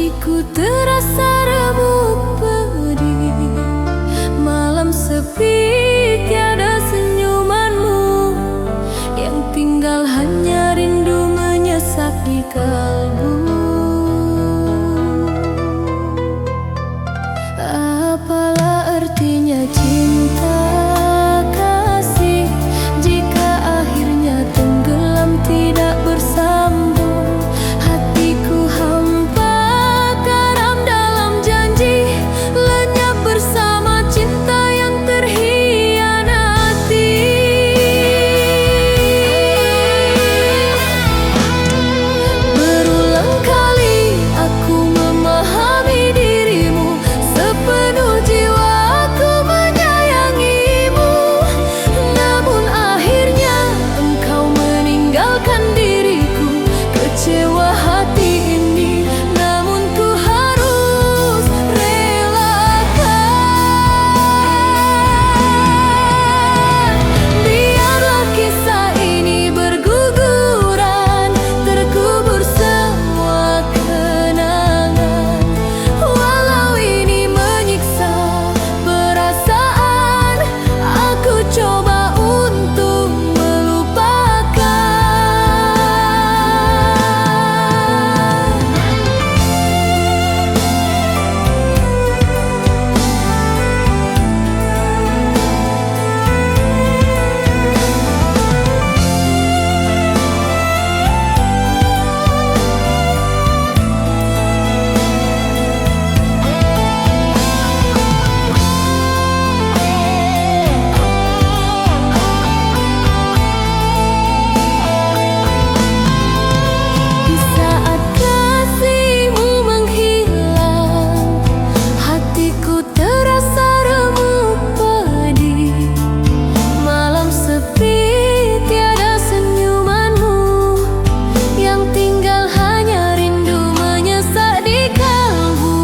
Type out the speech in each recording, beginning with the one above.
hatiku terasa remuk pedih. Malam sepi, tiada senyumanmu, yang tinggal hanya rindu menyesak di kalbu. Apalah artinya cinta kasih jika akhirnya tenggelam tidak bersambung. Hatiku hampa karam dalam janji, lenyap bersama cinta yang terhianati. Berulang kali aku memahami dirimu, sepenuh jiwa aku menyayangimu. Namun akhirnya engkau meninggalkan diriku. Kecewa hati ini, namun ku harus relakan. Biarlah kisah ini berguguran, terkubur semua kenangan. Walau ini menyiksa perasaan, aku coba untuk melupakan. Di saat kasihmu menghilang, hatiku terasa remuk pedih. Malam sepi, tiada senyumanmu, yang tinggal hanya rindu menyesak di kalbu.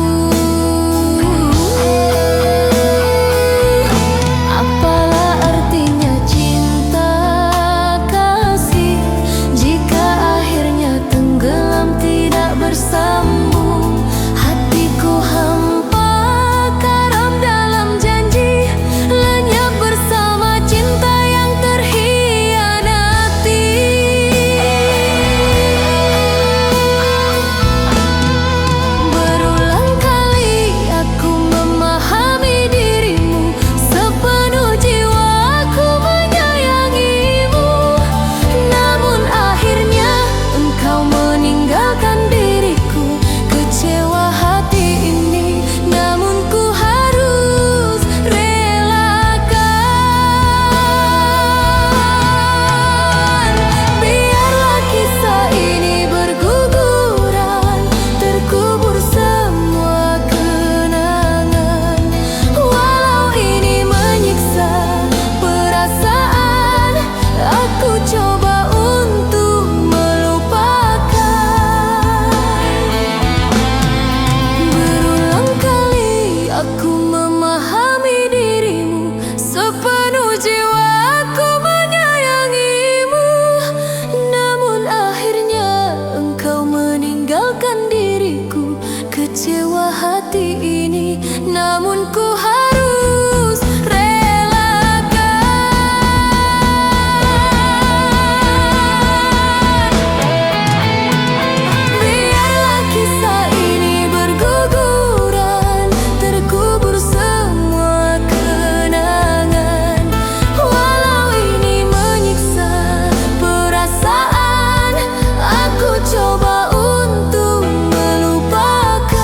Apalah artinya cinta kasih jika akhirnya tenggelam tidak bersambung. Hatiku hampa karam dalam janji, lenyap bersama cinta yang terhianati. Berulang kali aku memahami dirimu, sepenuh jiwa aku menyayangimu. Namun akhirnya engkau meninggalkan diriku. Kecewa hati ini, namun ku harus relakan. Biarlah kisah ini berguguran, terkubur semua kenangan. Walau ini menyiksa perasaan, aku coba untuk melupakan. Berulang kali aku memahami dirimu, sepenuh jiwa aku menyayangimu. Namun akhirnya engkau meninggalkan diriku. Kecewa hati ini, namun ku harus relakan. Biarlah kisah ini berguguran, terkubur semua kenangan. Walau ini menyiksa perasaan, aku coba untuk melupakan.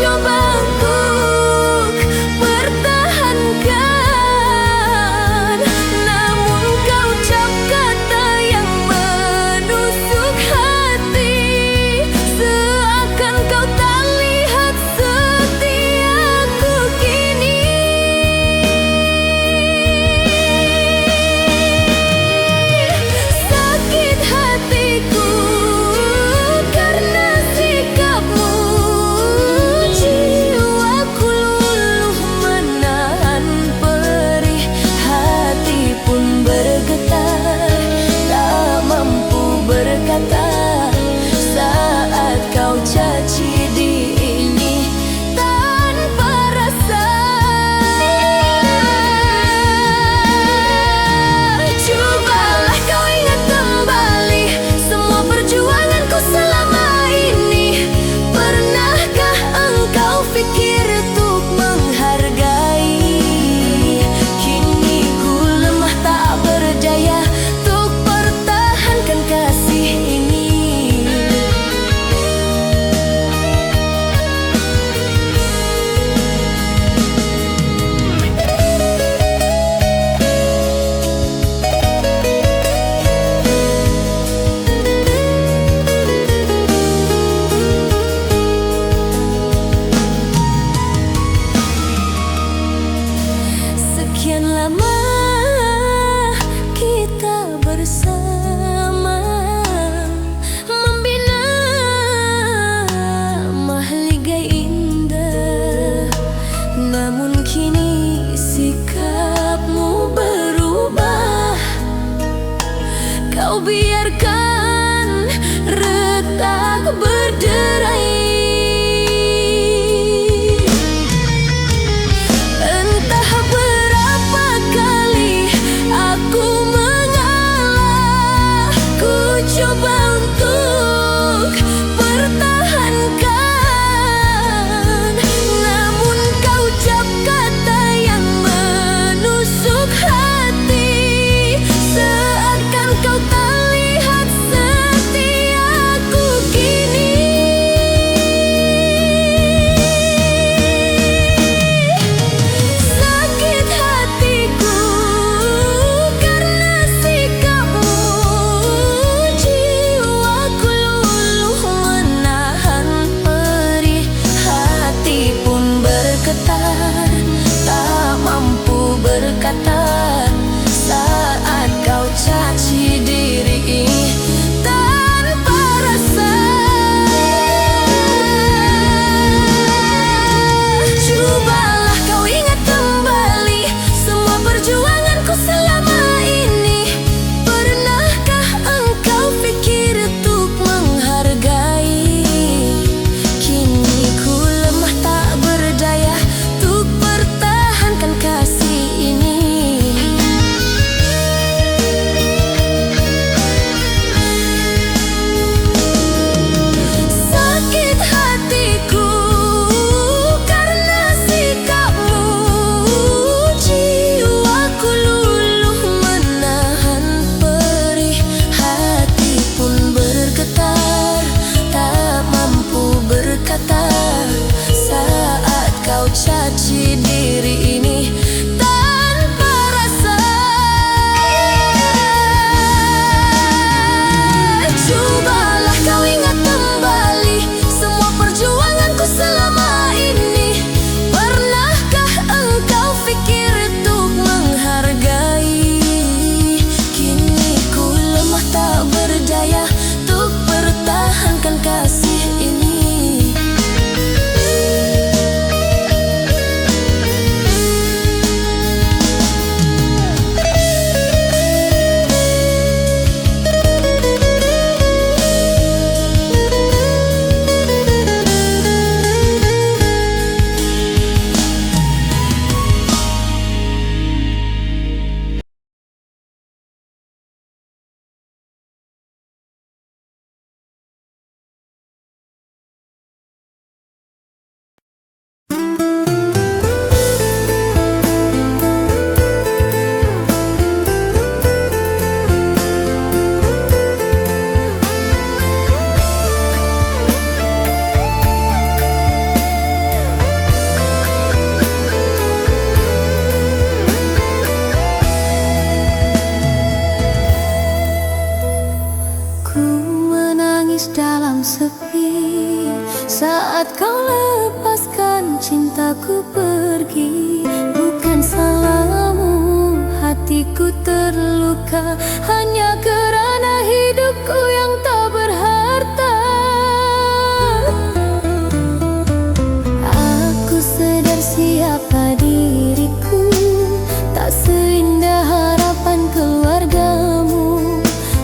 coba untuk pertahankan, namun kau ucap kata yang menusuk hati, seakan kau tak lihat setiaku kini. Sakit hatiku karena sikapmu, cinta. Saat kau lepaskan cintaku pergi, bukan salahmu hatiku terluka, hanya kerana hidupku yang tak berharta. Aku sedar siapa diriku, tak seindah harapan keluargamu.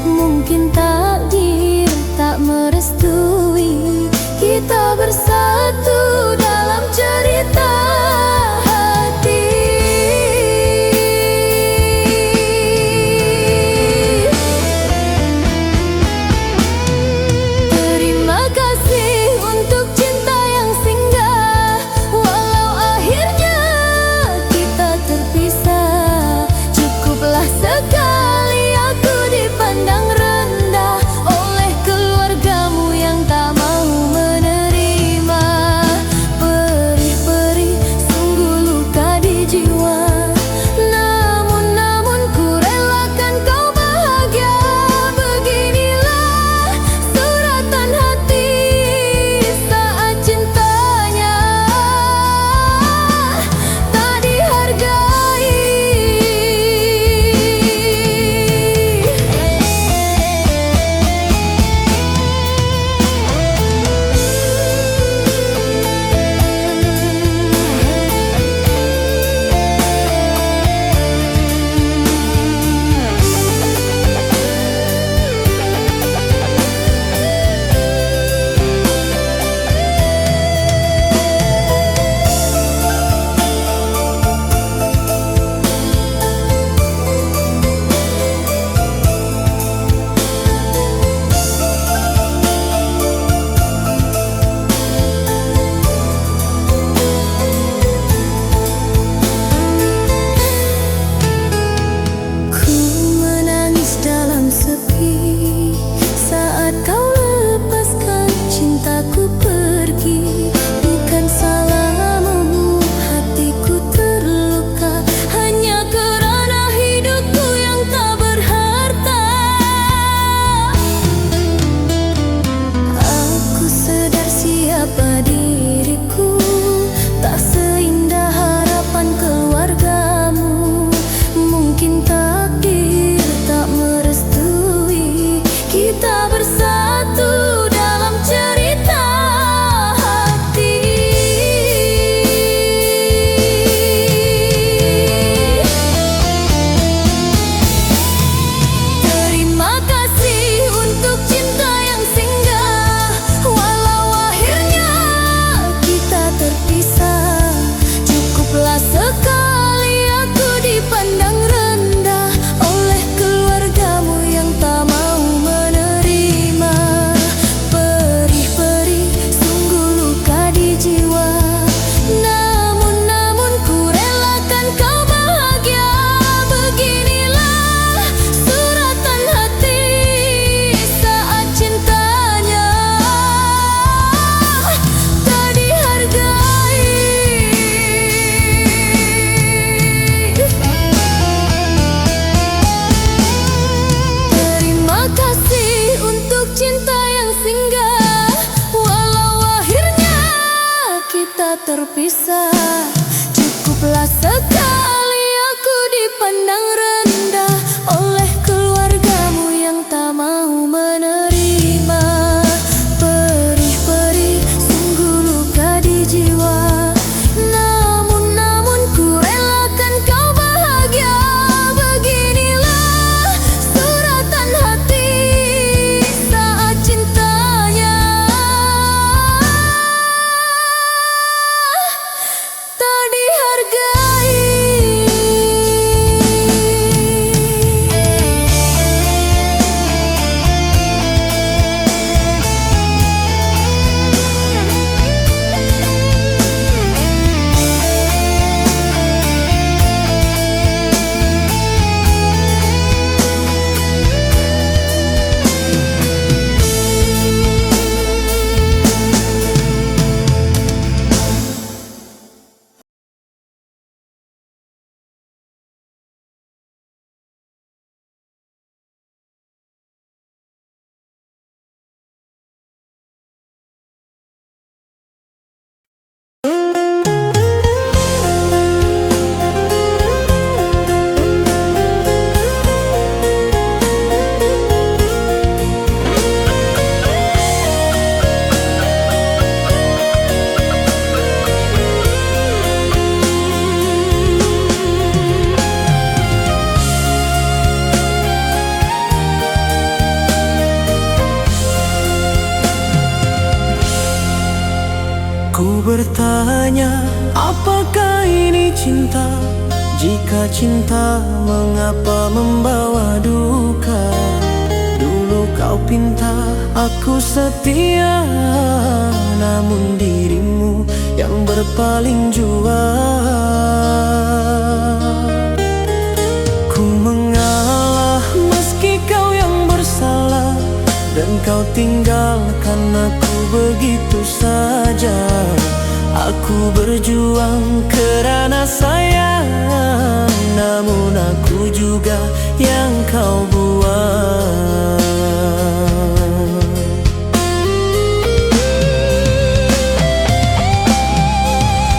Mungkin takdir tak merestui kita bersatu dalam cerita hati. Terima kasih untuk cinta yang singgah, walau akhirnya kita terpisah. Cukuplah sekali aku dipandang rendah oleh keluargamu yang tak mau menerima. Perih-perih sungguh luka di jiwa, namun ku relakan kau bahagia. Beginilah suratan hati saat cintanya tak dihargai. Ku menangis dalam sepi saat kau lepaskan cintaku pergi. Bukan salahmu hatiku terluka, hanya kerana hidupku yang tak berharta. Aku sedar siapa diriku, tak seindah harapan keluargamu. Mungkin takdir tak merestui kita bersatu dalam cerita hati. Terima kasih untuk cinta yang singgah, walau akhirnya kita terpisah. Cukuplah sekali aku dipandang rendah oleh keluargamu yang tak mau menerima. Perih-perih sungguh luka di jiwa, namun ku relakan kau bahagia. Beginilah suratan hati saat cintanya tak dihargai. Terima kasih untuk cinta yang singgah, walau akhirnya kita terpisah. Cukuplah sekali aku dipandang rendah oleh keluargamu yang tak mau menerima. Perih-perih sungguh luka di jiwa, namun ku relakan kau bahagia. Beginilah suratan hati saat cintanya tak dihargai. Ku bertanya, apakah ini cinta? Jika cinta, mengapa membawa duka? Dulu kau pinta, aku setia, namun dirimu yang berpaling jua. Ku mengalah meski kau yang bersalah, dan kau tinggalkan aku begitu saja. Aku berjuang kerana sayang, namun aku juga yang kau buang.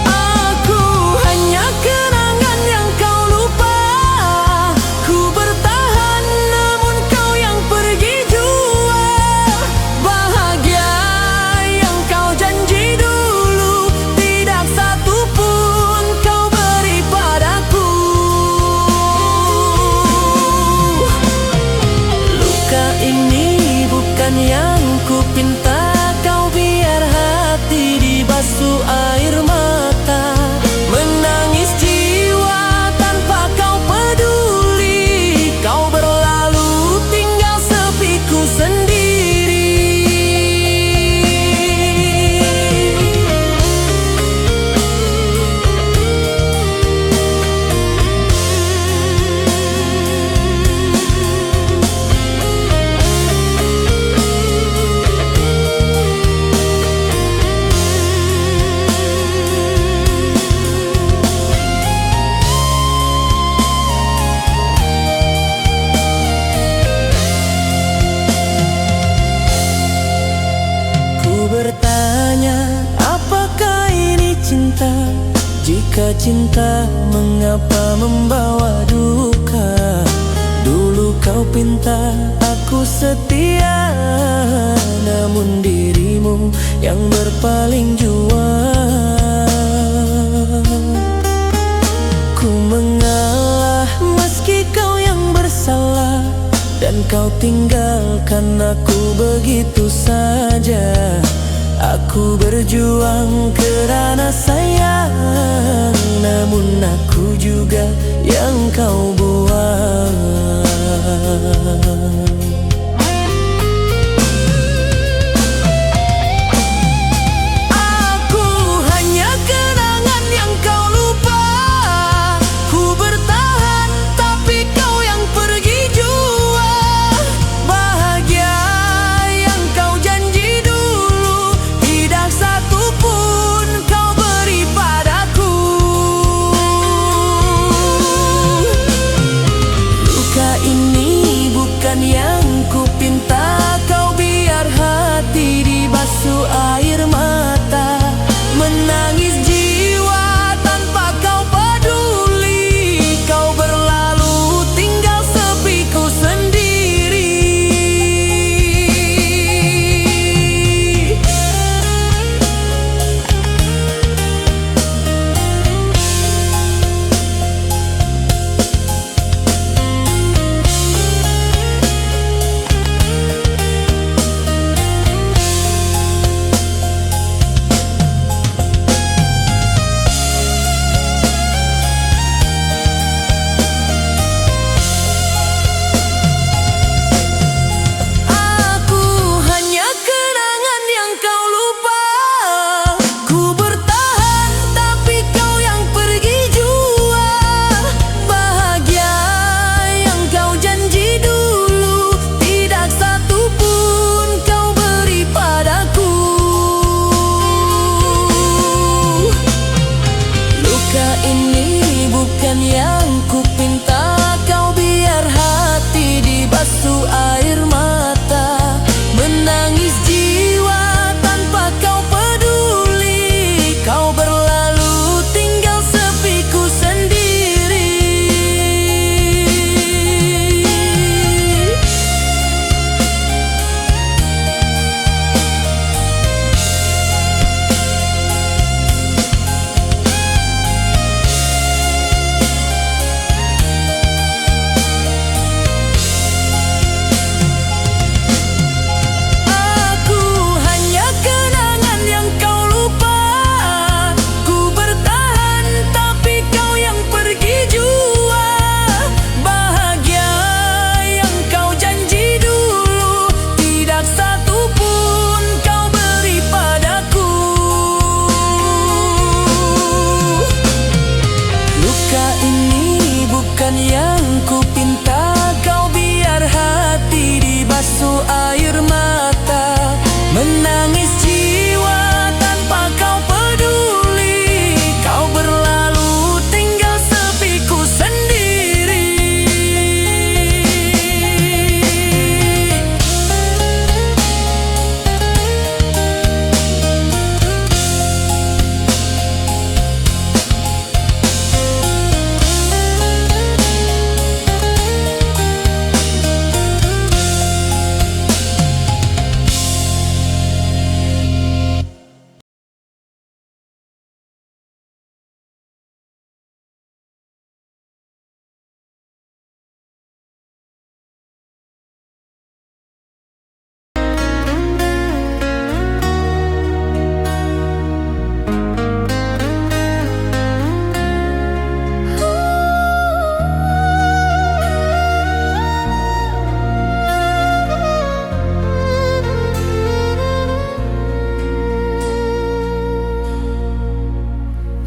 Aku hanya kenangan yang kau lupa. Ku bertahan namun kau yang pergi jua. Bahagia yang kau janji dulu, tidak satu pun kau beri padaku. Luka ini bukan yang ku pinta, kau biar hati dibasuh air mata. Menangis jiwa tanpa kau peduli, kau berlalu tinggal sepiku sendiri. Bertanya, apakah ini cinta? Jika cinta, mengapa membawa duka? Dulu kau pinta, aku setia, namun dirimu yang berpaling jua. Ku mengalah meski kau yang bersalah, dan kau tinggalkan aku begitu saja. Aku berjuang kerana sayang, namun aku juga yang kau buang. Aku hanya kenangan yang kau lupa. Ku bertahan tapi kau yang pergi jua. Bahagia yang kau janji dulu, tidak satu pun kau beri padaku. Luka ini bukan yang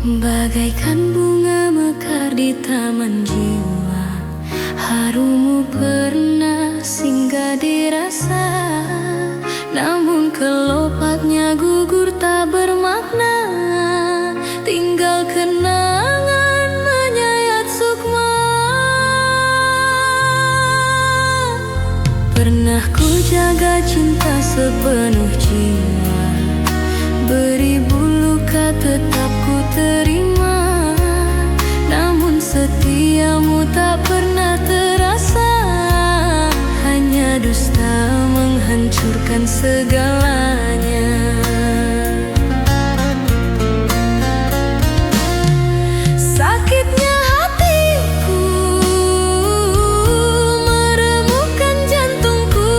Bagaikan bunga mekar di taman jiwa, harummu pernah singgah dirasa. Namun kelopaknya gugur tak bermakna, tinggal kenangan menyayat sukma. Pernah ku jaga cinta sepenuh jiwa, beribu luka tetap ku terima. Namun setiamu tak pernah terasa, hanya dusta menghancurkan segalanya. Sakitnya hatiku meremukkan jantungku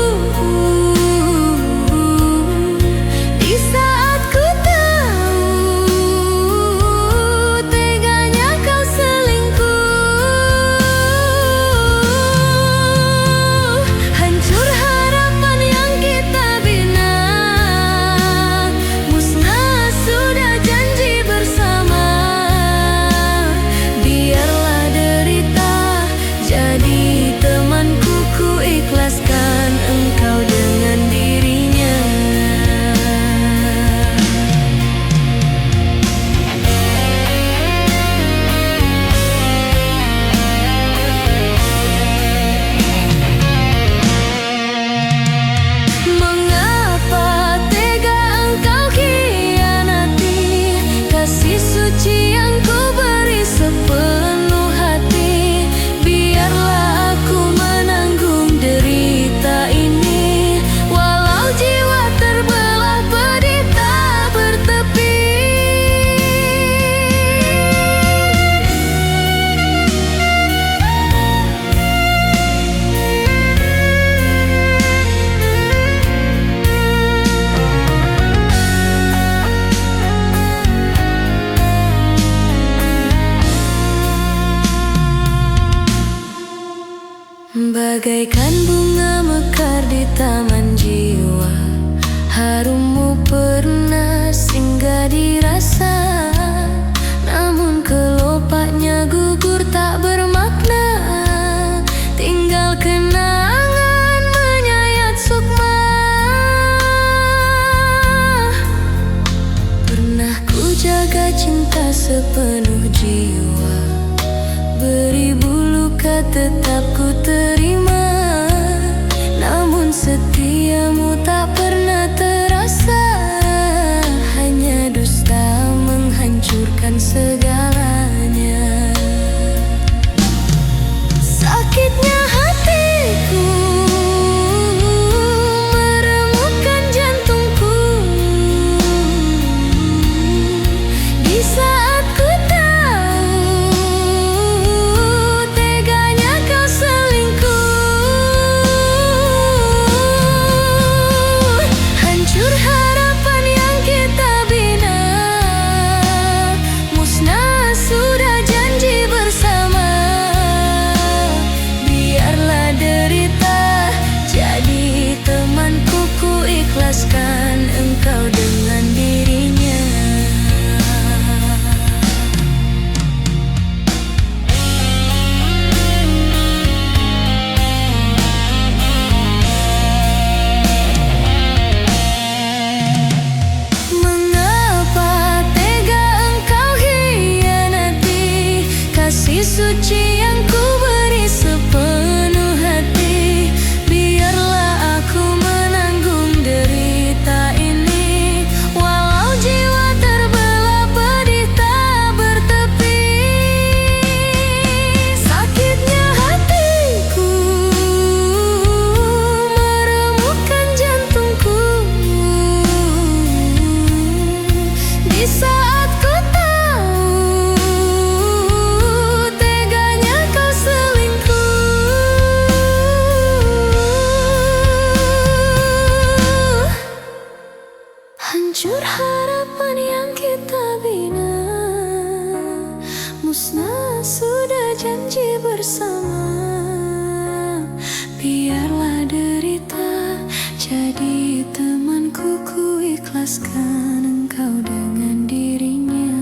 di saat ku tahu teganya kau selingkuh. Hancur harapan yang kita bina, musnah sudah janji bersama. Biarlah derita jadi temanku, ku ikhlaskan engkau dengan dirinya. Mengapa tega engkau khianati kasih suci yang ku beri sepenuh hati? Biarlah aku menanggung derita ini, walau jiwa terbelah pedih tak bertepi. Bagaikan bunga mekar di taman jiwa, harummu pernah singgah dirasa. Namun kelopaknya gugur tak bermakna, tinggal kenangan menyayat sukma. Pernah ku jaga cinta sepenuh jiwa, beribu luka tetap ku terima. Namun setiamu tak pernah terasa, hanya dusta menghancurkan segalanya. Sakitnya hatiku meremukkan jantungku di saat ku tahu teganya kau selingkuh. Hancur harapan yang kita bina, musnah sudah janji bersama. Biarlah derita jadi temanku, ku ikhlaskan engkau dengan dirinya. Mengapa tega engkau khianati kasih suci yang ku beri sepenuh hati? Biarlah aku menanggung derita ini, walau jiwa terbelah pedih tak bertepi. Sakitnya hatiku meremukkan jantungku di saat ku tahu teganya kau selingkuh. Hancur harapan yang kita bina, musnah sudah janji bersama. Biarlah derita jadi temanku, ku ikhlaskan engkau dengan dirinya.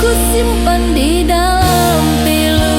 ku simpan di dalam pilu.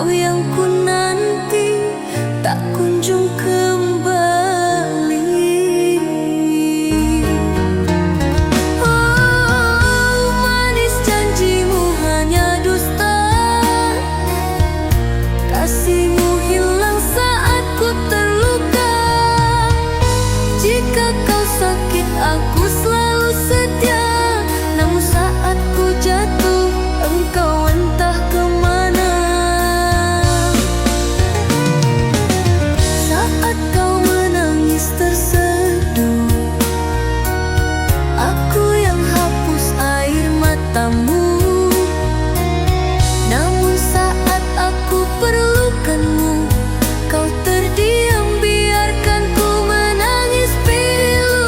kau yang ku nanti tak kunjung kembali. Oh, manis janjimu hanya dusta, kasihmu hilang saat ku terluka. Jika kau sakit aku selalu setia, namun saat ku jatuh engkau entah kemana. Saat kau menangis terseduh, aku yang hapus air matamu. Namun saat aku perlukanmu, kau terdiam biarkan ku menangis pilu.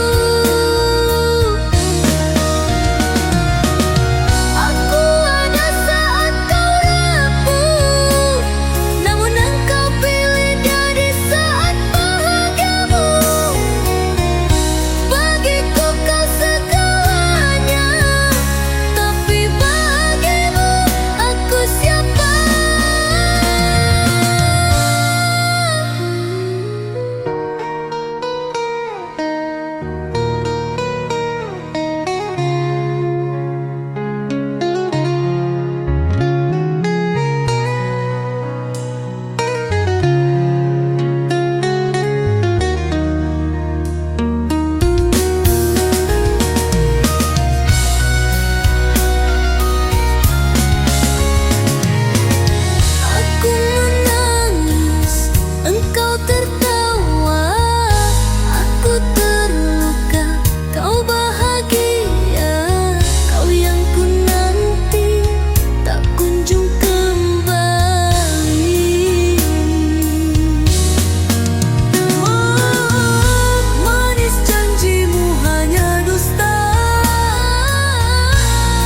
Aku ada saat kau rapuh, namun engkau pilih dia di saat bahagiamu. Bagiku kau segalanya, tapi bagimu aku siapa? Aku menangis, engkau tertawa. Aku terluka, kau bahagia. Kau yang ku nanti tak kunjung kembali. Oh, manis janjimu hanya dusta,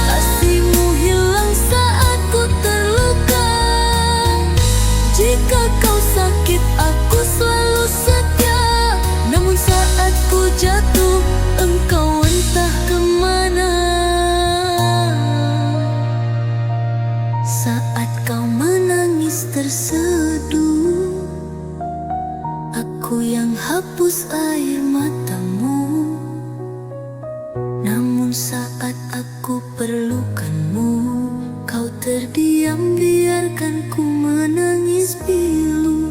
kasihmu hilang saat ku terluka. Jika kau sakit aku selalu setia, namun saat ku jatuh engkau entah kemana. Saat kau menangis terseduh, aku yang hapus air matamu. Namun saat aku perlukanmu, kau terdiam biarkan ku menangis pilu.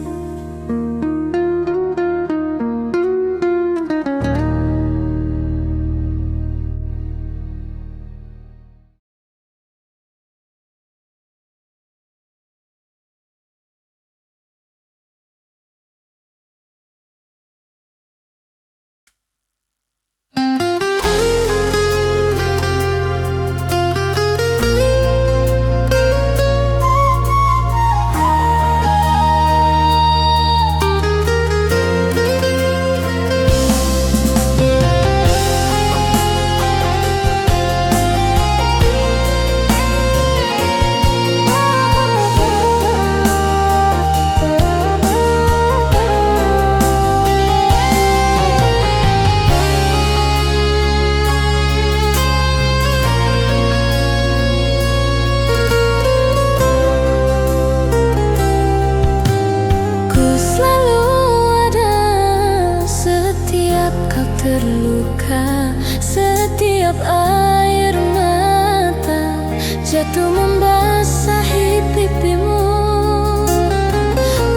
Ku selalu ada setiap kau terluka, setiap air mata jatuh membasahi pipimu.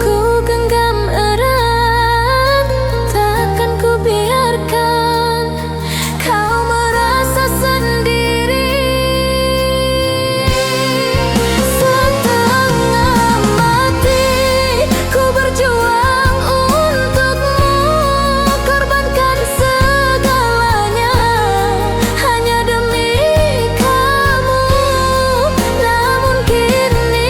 Ku genggam erat, takkan ku biarkan kau merasa sendiri. Setengah mati ku berjuang untukmu, korbankan segalanya hanya demi kamu. Namun kini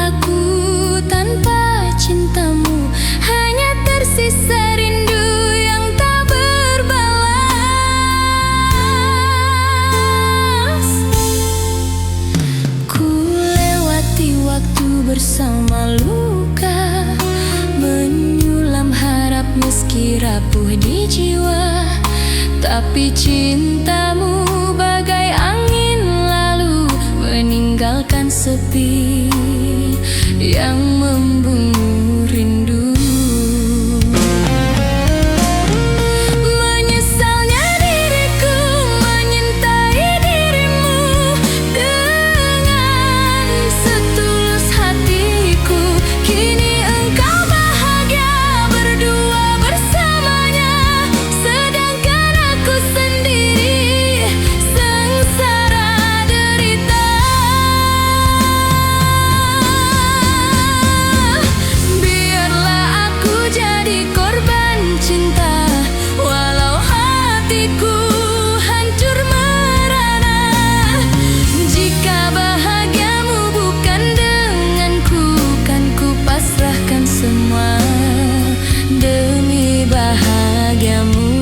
aku tanpa cintamu, hanya tersisa rindu yang tak berbalas. Ku lewati waktu bersama luka, menyulam harap meski rapuh di jiwa. Tapi cintamu bagai angin lalu, meninggalkan sepi yang membunuh rindu. Menyesalnya diriku menyintai dirimu dengan setulus hatiku. Kini engkau bahagia berdua bersamanya, sedangkan aku sendiri sengsara derita. Biarlah aku jadi korban cinta, walau hatiku hancur merana. Jika bahagiamu bukan denganku, kan ku pasrahkan semua demi bahagiamu.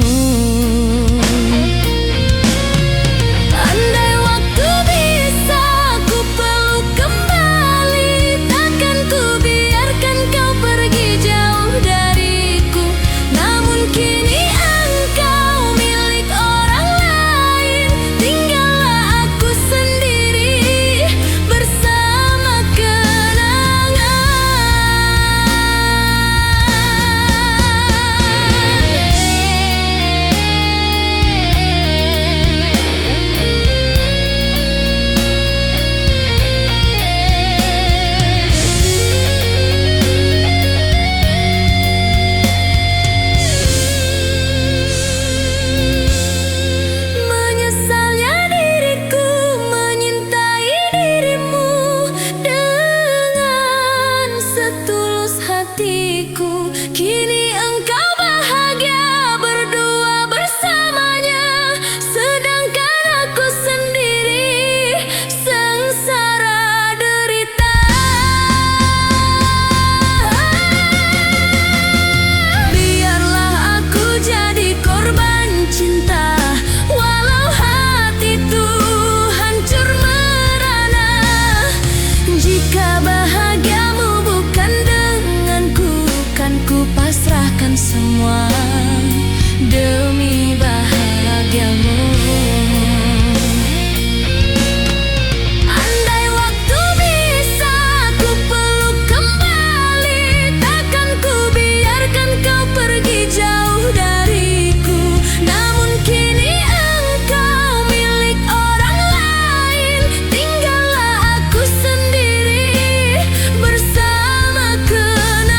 Andai waktu bisa ku peluk kembali, takkan ku biarkan kau pergi jauh dariku. Namun kini engkau milik orang lain, tinggallah aku sendiri bersama kenangan. Menyesalnya diriku menyintai dirimu dengan setulus hatiku. Kini engkau bahagia berdua bersamanya, sedangkan aku sendiri sengsara derita. Biarlah aku jadi korban cinta, walau hatiku hancur merana. Jika bahagiamu bukan denganku, kan ku pasrahkan semua demi bahagiamu. Andai waktu bisa ku peluk kembali, takkan ku biarkan kau pergi jauh dariku. Namun kini engkau milik orang lain, tinggallah aku sendiri bersama kenangan.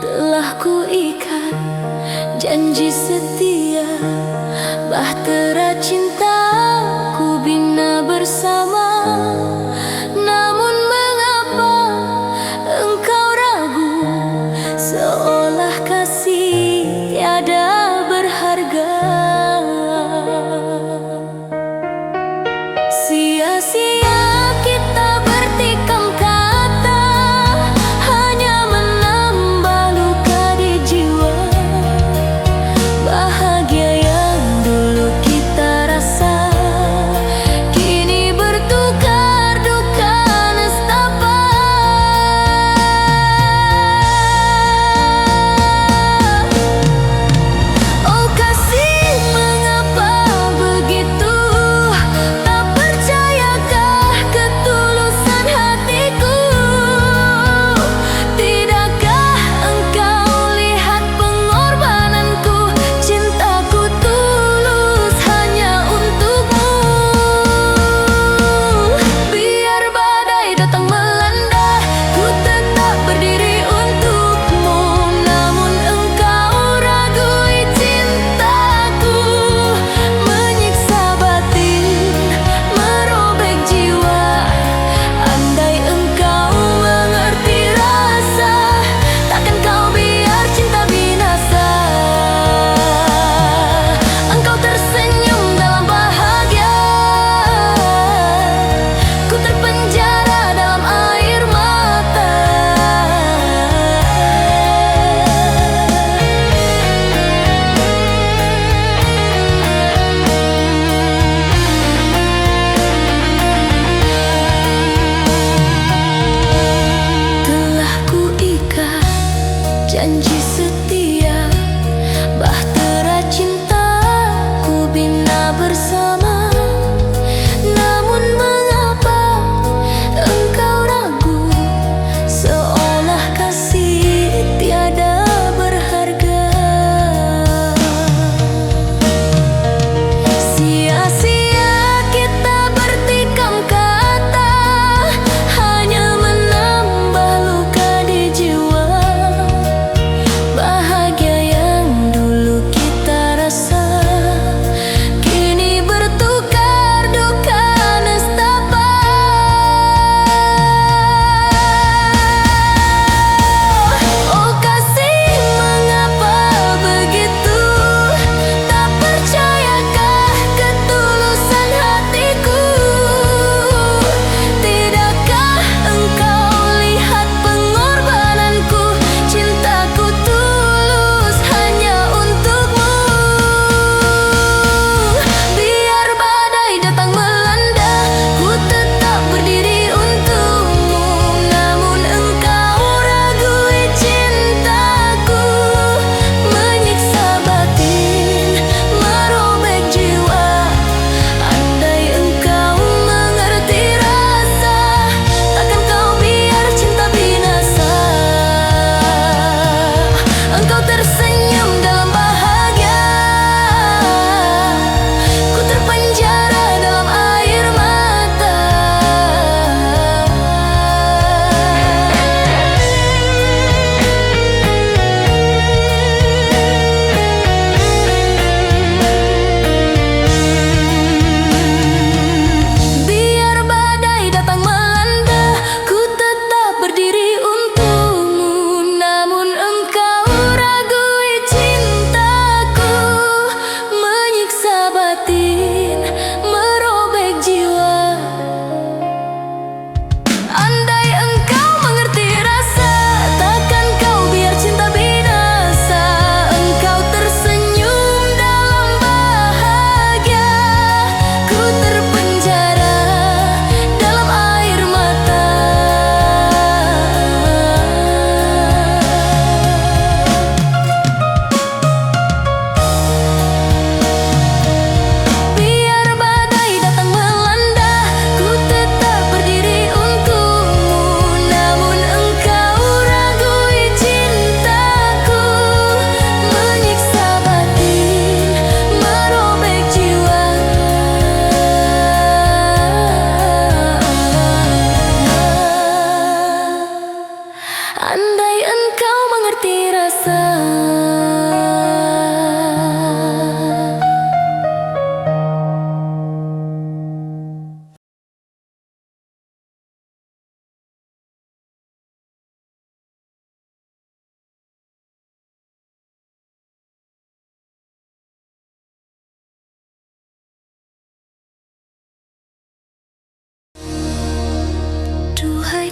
Telah ku ikat janji setia, bahtera cintaku bina bersama. Namun mengapa engkau ragu, seolah kasih tiada berharga. Sia-sia kita bertikam kata, hanya menang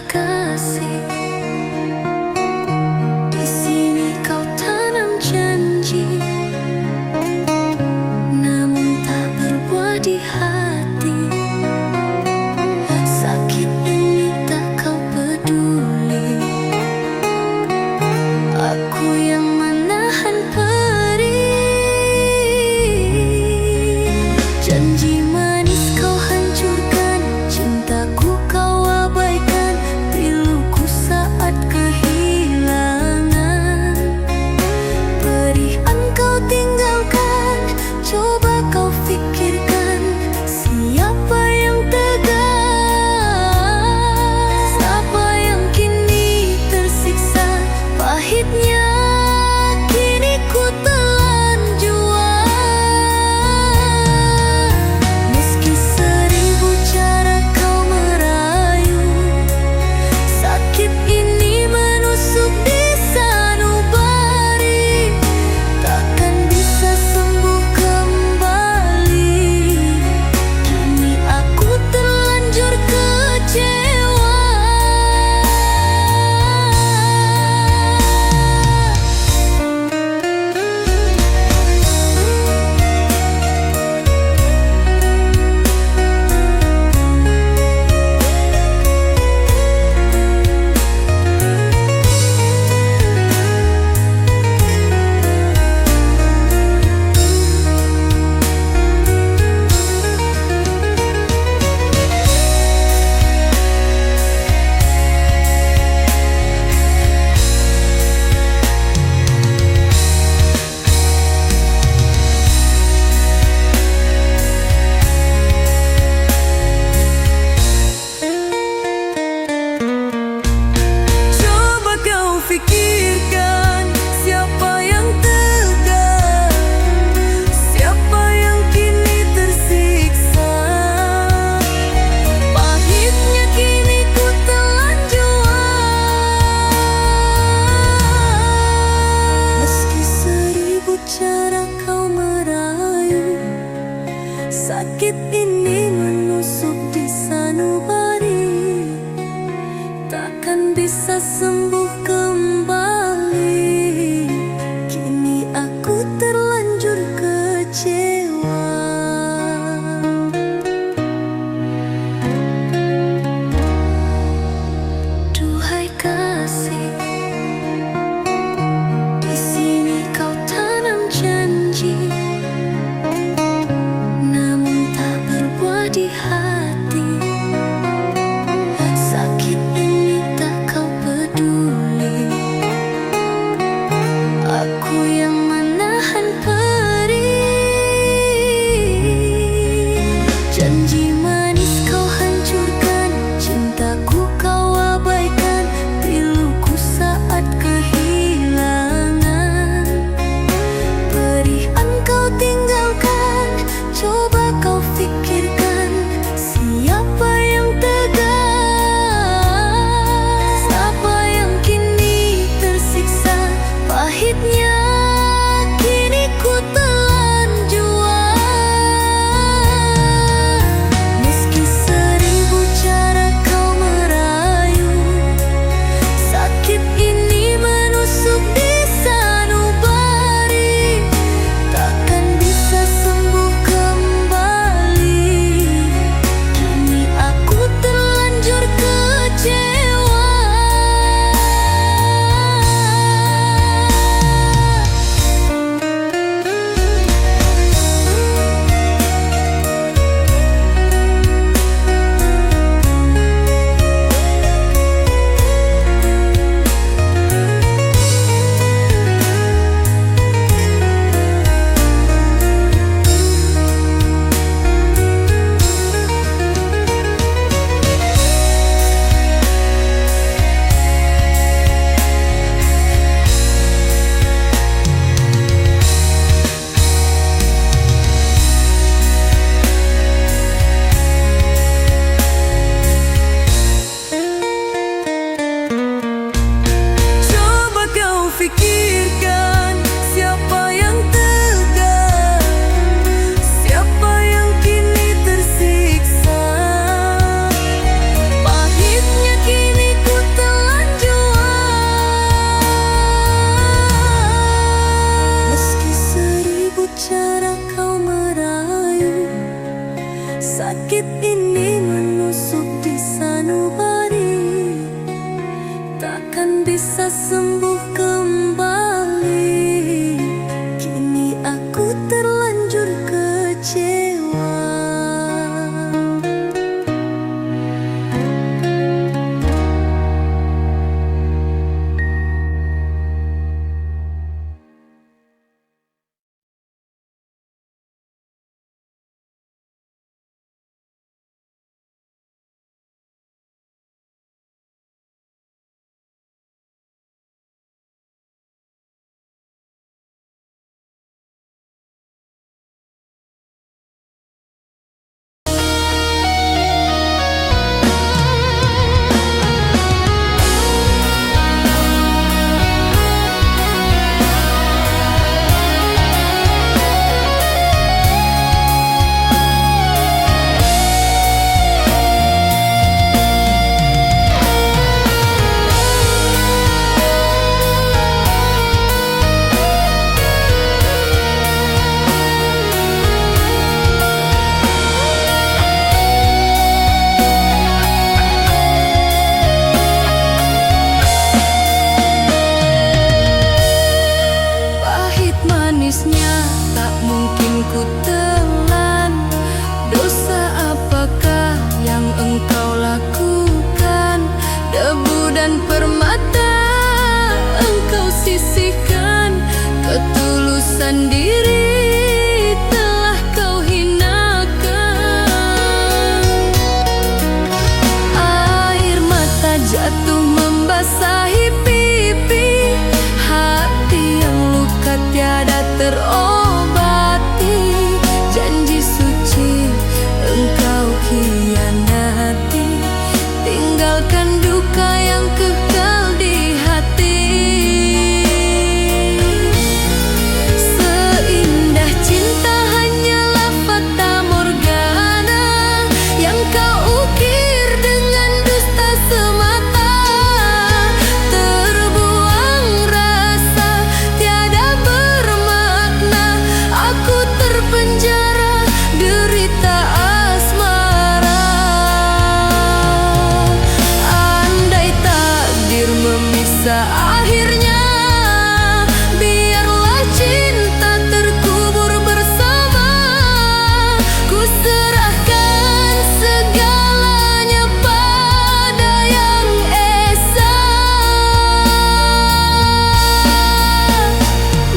kasih. Di sini kau tanam janji, namun tak berbuah di hati. Sakit ini tak kau peduli. Aku yang menahan perih. Janji manis kau hancurkan, cintaku kau abaikan. akhirnya biarlah cinta terkubur bersama. Ku serahkan segalanya pada Yang Esa,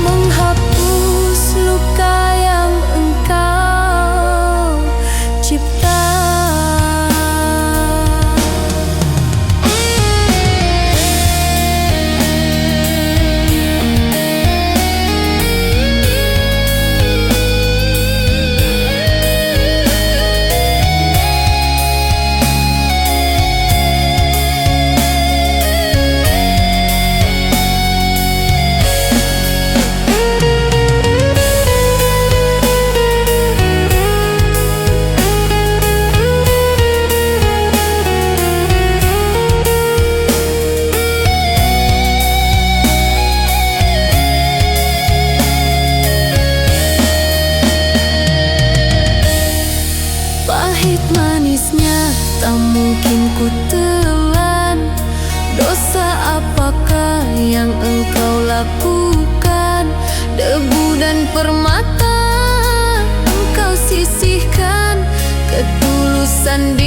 menghapus luka yang Engkau cipta. Pahit manisnya tak mungkin ku telan. Dosa apakah yang Engkau lakukan? Debu dan permata Engkau sisihkan, ketulusan di